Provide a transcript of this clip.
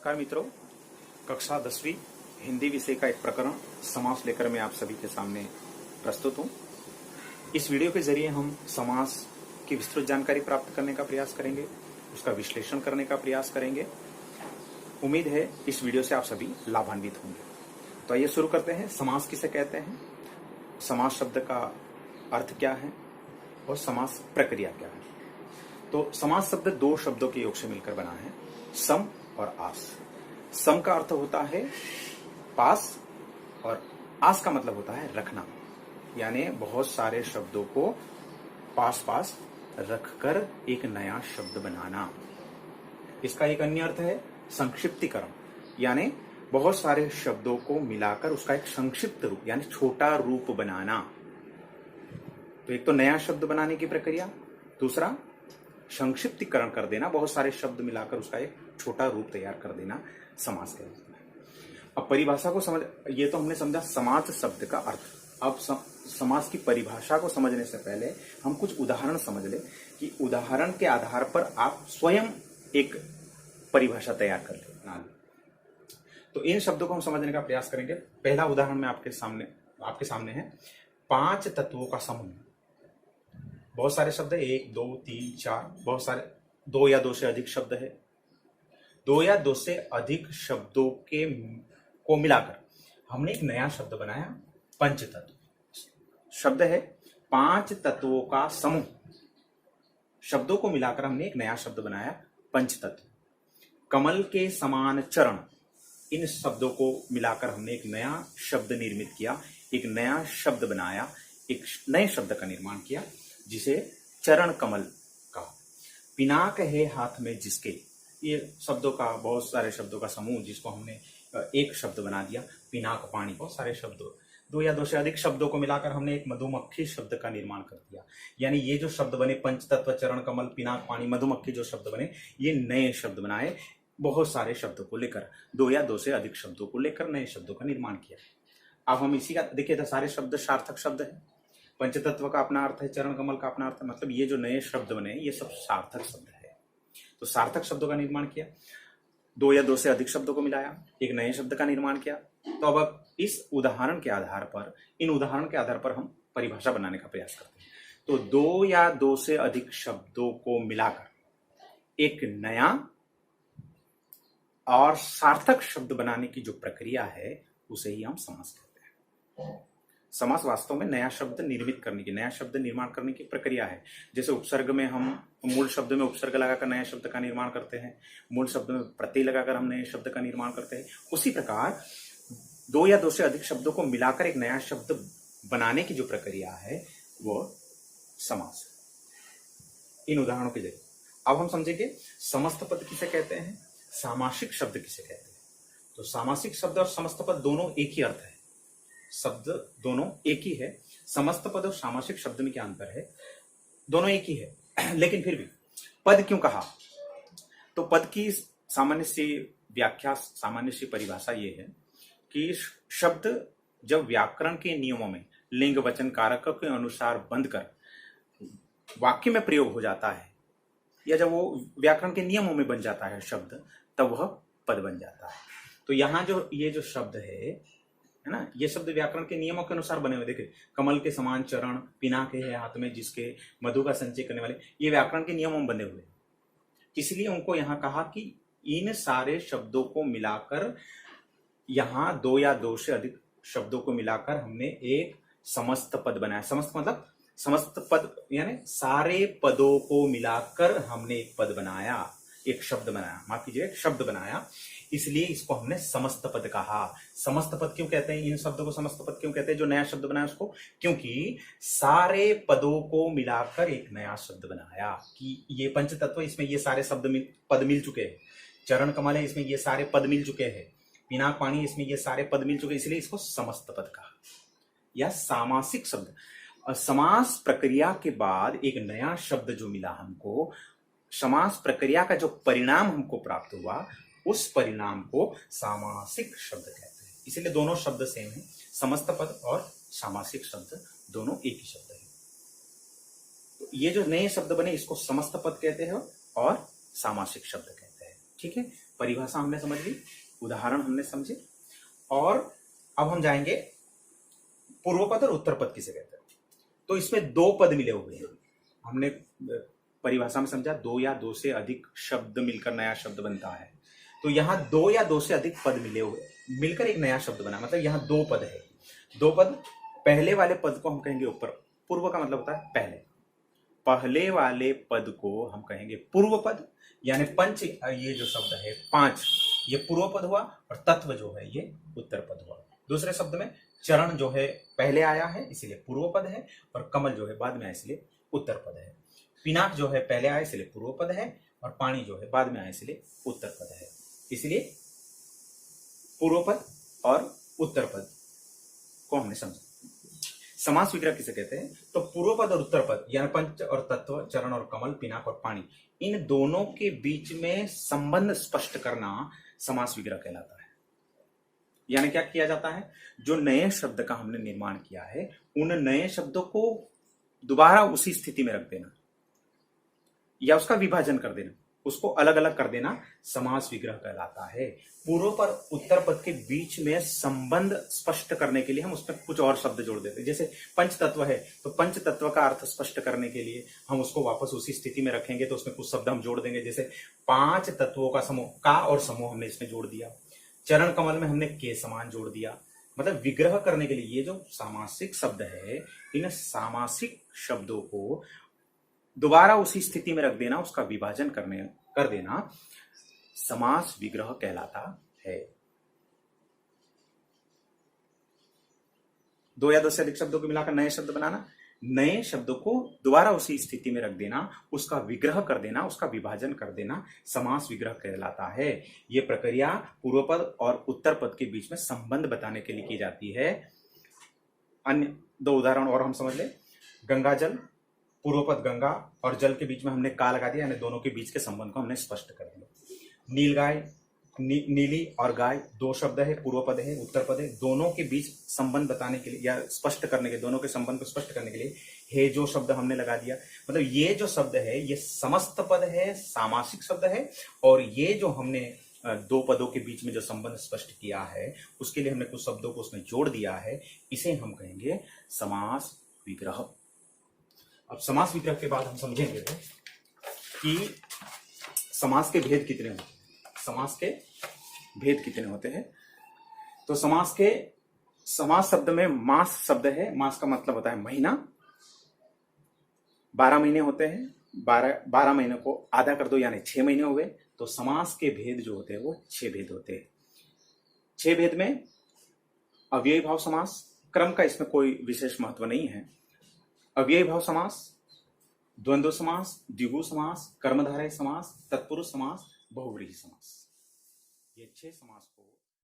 नमस्कार मित्रों, कक्षा 10वीं हिंदी विषय का एक प्रकरण समास लेकर मैं आप सभी के सामने प्रस्तुत हूं। इस वीडियो के जरिए हम समास की विस्तृत जानकारी प्राप्त करने का प्रयास करेंगे, उसका विश्लेषण करने का प्रयास करेंगे। उम्मीद है इस वीडियो से आप सभी लाभान्वित होंगे। तो आइए शुरू करते हैं। समास किसे कहते हैं, समास शब्द का अर्थ क्या है और समास प्रक्रिया क्या है। तो समास शब्द दो शब्दों के योग से मिलकर बना है, सम और आस। सम का अर्थ होता है पास और आस का मतलब होता है रखना, यानी बहुत सारे शब्दों को पास पास रखकर एक नया शब्द बनाना। इसका एक अन्य अर्थ है संक्षिप्तीकरण, यानी बहुत सारे शब्दों को मिलाकर उसका एक संक्षिप्त रूप यानी छोटा रूप बनाना। तो एक तो नया शब्द बनाने की प्रक्रिया, दूसरा संक्षिप्तीकरण कर देना, बहुत सारे शब्द मिलाकर उसका एक छोटा रूप तैयार कर देना, समास कहलाता है। अब परिभाषा को समझ, ये तो हमने समझा समास शब्द का अर्थ। अब समास की परिभाषा को समझने से पहले हम कुछ उदाहरण समझ ले कि उदाहरण के आधार पर आप स्वयं एक परिभाषा तैयार कर ले, बना ले। तो इन शब्दों को हम समझने का प्रयास करेंगे। पहला उदाहरण में आपके सामने है 5 तत्वों का समूह। बहुत सारे शब्द है, 1 2 3 4, बहुत सारे, 2 या 2 से अधिक शब्द है। 2 या 2 से अधिक शब्दों को मिलाकर हमने एक नया शब्द बनाया, पंचतत्व। शब्द है 5 तत्वों का समूह, शब्दों को मिलाकर हमने एक नया शब्द बनाया, पंचतत्व। कमल के समान चरण, इन शब्दों को मिलाकर हमने एक नया शब्द निर्मित किया, एक नया शब्द बनाया, एक नए शब्द का निर्माण किया जिसे चरण कमल कहा। पिनाक है हाथ में जिसके, ये शब्दों का, बहुत सारे शब्दों का समूह जिसको हमने एक शब्द बना दिया, पिनाक पानी। बहुत सारे शब्दों, 2 या 2 से अधिक शब्दों को मिलाकर हमने एक मधुमक्खी शब्द का निर्माण कर दिया। यानी ये जो शब्द बने, पंचतत्व, चरण कमल, पिनाक पानी, मधुमक्खी, जो शब्द बने ये नए शब्द बनाए। बहुत सारे शब्दों को लेकर, 2 या 2 से अधिक शब्दों को लेकर नए शब्दों का निर्माण किया। अब हम इसी का देखिए, तो सारे शब्द सार्थक शब्द है। पंचतत्व का अपना अर्थ है, चरण कमल का अपना अर्थ है, मतलब ये जो नए शब्द बने ये सब सार्थक शब्द है। तो सार्थक शब्दों का निर्माण किया, 2 या 2 से अधिक शब्दों को मिलाया, एक नए शब्द का निर्माण किया। तो अब इस उदाहरण के आधार पर, इन उदाहरण के आधार पर हम परिभाषा बनाने का प्रयास करते हैं। तो 2 या 2 से अधिक शब्दों को मिलाकर एक नया और सार्थक शब्द बनाने की जो प्रक्रिया है उसे ही हम समास कहते हैं। समास वास्तव में नया शब्द निर्मित करने की, नया शब्द निर्माण करने की प्रक्रिया है। जैसे उपसर्ग में हम मूल शब्द में उपसर्ग लगाकर नए शब्द का निर्माण करते हैं, मूल शब्द में प्रत्यय लगाकर हम नए शब्द का निर्माण करते हैं, उसी प्रकार 2 या 2 से अधिक शब्दों को मिलाकर एक नया शब्द बनाने की जो प्रक्रिया है वो समास है। इन उदाहरणों के जरिए अब हम समझेंगे समस्त पद किसे कहते हैं, सामासिक शब्द किसे कहते हैं। तो सामासिक शब्द और समस्त पद दोनों एक ही अर्थ है, शब्द दोनों एक ही है। समस्त पद और सामासिक शब्द में क्या अंतर है, दोनों एक ही है लेकिन फिर भी पद क्यों कहा। तो पद की सामान्य सी व्याख्या, सामान्य सी परिभाषा ये है कि शब्द जब व्याकरण के नियमों में लिंग वचन कारक के अनुसार बंधकर वाक्य में प्रयोग हो जाता है, या जब वो व्याकरण के नियमों में बन जाता है शब्द, तब वह पद बन जाता है। तो यहाँ जो ये जो शब्द है ना, ये शब्द व्याकरण के नियमों के अनुसार बने हुए। देखिए, कमल के समान चरण, पिनाक है हाथ में जिसके, मधु का संचय करने वाले, ये व्याकरण के नियमों में बने हुए। इसलिए उनको यहाँ कहा कि इन सारे शब्दों को मिलाकर, यहाँ 2 या 2 से अधिक शब्दों को मिलाकर हमने एक समस्त पद बनाया। समस्त मतलब समस्त पद, यानी सारे पदों को मिलाकर हमने एक पद बनाया, एक शब्द बनाया, माफ कीजिए, एक शब्द बनाया। इसलिए इसको हमने समस्त पद कहा। समस्त पद क्यों कहते हैं, इन शब्दों को समस्त पद क्यों कहते हैं, जो नया शब्द बनाया उसको, क्योंकि सारे पदों को मिलाकर एक नया शब्द बनाया। कि ये पंचतत्व, इसमें ये सारे पद मिल चुके हैं। चरण कमल है, इसमें ये सारे पद मिल चुके हैं। पिनाक पानी, इसमें ये सारे पद मिल चुके, इसलिए इसको समस्त पद कहा, या सामासिक शब्द। समास प्रक्रिया के बाद एक नया शब्द जो मिला हमको, समास प्रक्रिया का जो परिणाम हमको प्राप्त हुआ, उस परिणाम को सामासिक शब्द कहते हैं। इसलिए दोनों शब्द सेम है, समस्त पद और सामासिक शब्द दोनों एक ही शब्द है। तो ये जो नए शब्द बने इसको समस्त पद कहते हैं और सामासिक शब्द कहते हैं। ठीक है, परिभाषा हमने समझ ली, उदाहरण हमने समझे, और अब हम जाएंगे पूर्व पद और उत्तर पद किसे कहते हैं। तो इसमें दो पद मिले हुए हैं, हमने परिभाषा में समझा, दो या दो से अधिक शब्द मिलकर नया शब्द बनता है। तो यहाँ दो या दो से अधिक पद मिले हुए मिलकर एक नया शब्द बना, मतलब यहाँ दो पद है। दो पद, पहले वाले पद को हम कहेंगे ऊपर, पूर्व का मतलब होता है पहले, पहले वाले पद को हम कहेंगे पूर्व पद, यानी पंच, ये जो शब्द है पांच, ये पूर्व पद हुआ, और तत्व जो है ये उत्तर पद हुआ। दूसरे शब्द में चरण जो है पहले आया है इसलिए पूर्व पद है, और कमल जो है बाद में आया इसलिए उत्तर पद है। पिनाक जो है पहले आया इसलिए पूर्व पद है, और पानी जो है बाद में आया इसलिए उत्तर पद है। इसलिए पूर्व पद और उत्तर पद को हमने समझा। समास विग्रह किसे कहते हैं? तो पूर्व पद और उत्तर पद यानी पंच और तत्व, चरण और कमल, पिनाक और पानी, इन दोनों के बीच में संबंध स्पष्ट करना समास विग्रह कहलाता है। यानी क्या किया जाता है, जो नए शब्द का हमने निर्माण किया है उन नए शब्दों को दोबारा उसी स्थिति में रख देना या उसका विभाजन कर देना, उसको अलग अलग कर देना समास विग्रह कहलाता है। पूर्व पर उत्तर पद के बीच में संबंध स्पष्ट करने के लिए हम उसमें कुछ और शब्द जोड़ देते हैं। जैसे पंच तत्व है तो पंच तत्व का अर्थ स्पष्ट करने के लिए हम उसको वापस उसी स्थिति में रखेंगे, तो उसमें कुछ शब्द हम जोड़ देंगे। जैसे पांच तत्वों का समूह, का और समूह हमने इसमें जोड़ दिया। चरण कमल में हमने के समान जोड़ दिया। मतलब विग्रह करने के लिए ये जो सामासिक शब्द है, इन सामासिक शब्दों को दोबारा उसी स्थिति में रख देना, उसका विभाजन कर देना समास विग्रह कहलाता है। दो या दो से अधिक शब्दों को मिलाकर नए शब्द बनाना, नए शब्दों को दोबारा उसी स्थिति में रख देना, उसका विग्रह कर देना, उसका विभाजन कर देना समास विग्रह कहलाता है। यह प्रक्रिया पूर्व पद और उत्तर पद के बीच में संबंध बताने के लिए की जाती है। अन्य दो उदाहरण और हम समझ ले। गंगा जल, पूर्व पद गंगा और जल के बीच में हमने का लगा दिया, यानी दोनों के बीच के संबंध को हमने स्पष्ट कर दिया। नील गाय, नीली और गाय दो शब्द है, पूर्व पद है उत्तर पद है, दोनों के बीच संबंध बताने के लिए या स्पष्ट करने के, दोनों के संबंध को स्पष्ट करने के लिए हे जो शब्द हमने लगा दिया। मतलब ये जो शब्द है ये समस्त पद है, सामासिक शब्द है, और ये जो हमने दो पदों के बीच में जो संबंध स्पष्ट किया है उसके लिए हमने कुछ शब्दों को उसमें जोड़ दिया है, इसे हम कहेंगे समास विग्रह। अब समास विग्रह के बाद हम समझेंगे कि समास के भेद कितने होते हैं। समास के भेद कितने होते हैं? तो समास शब्द में मास शब्द है, मास का मतलब होता है महीना। 12 महीने होते हैं, 12 महीने को आधा कर दो यानी 6 महीने हो गए। तो समास के भेद जो होते हैं वो 6 भेद होते हैं। 6 भेद में अव्ययी भाव समास, क्रम का इसमें कोई विशेष महत्व नहीं है। अव्ययी भाव समास, द्वंद्व समास, द्विगु समास, कर्मधारय समास, तत्पुरुष समास, बहुव्रीहि समास, ये 6 समास को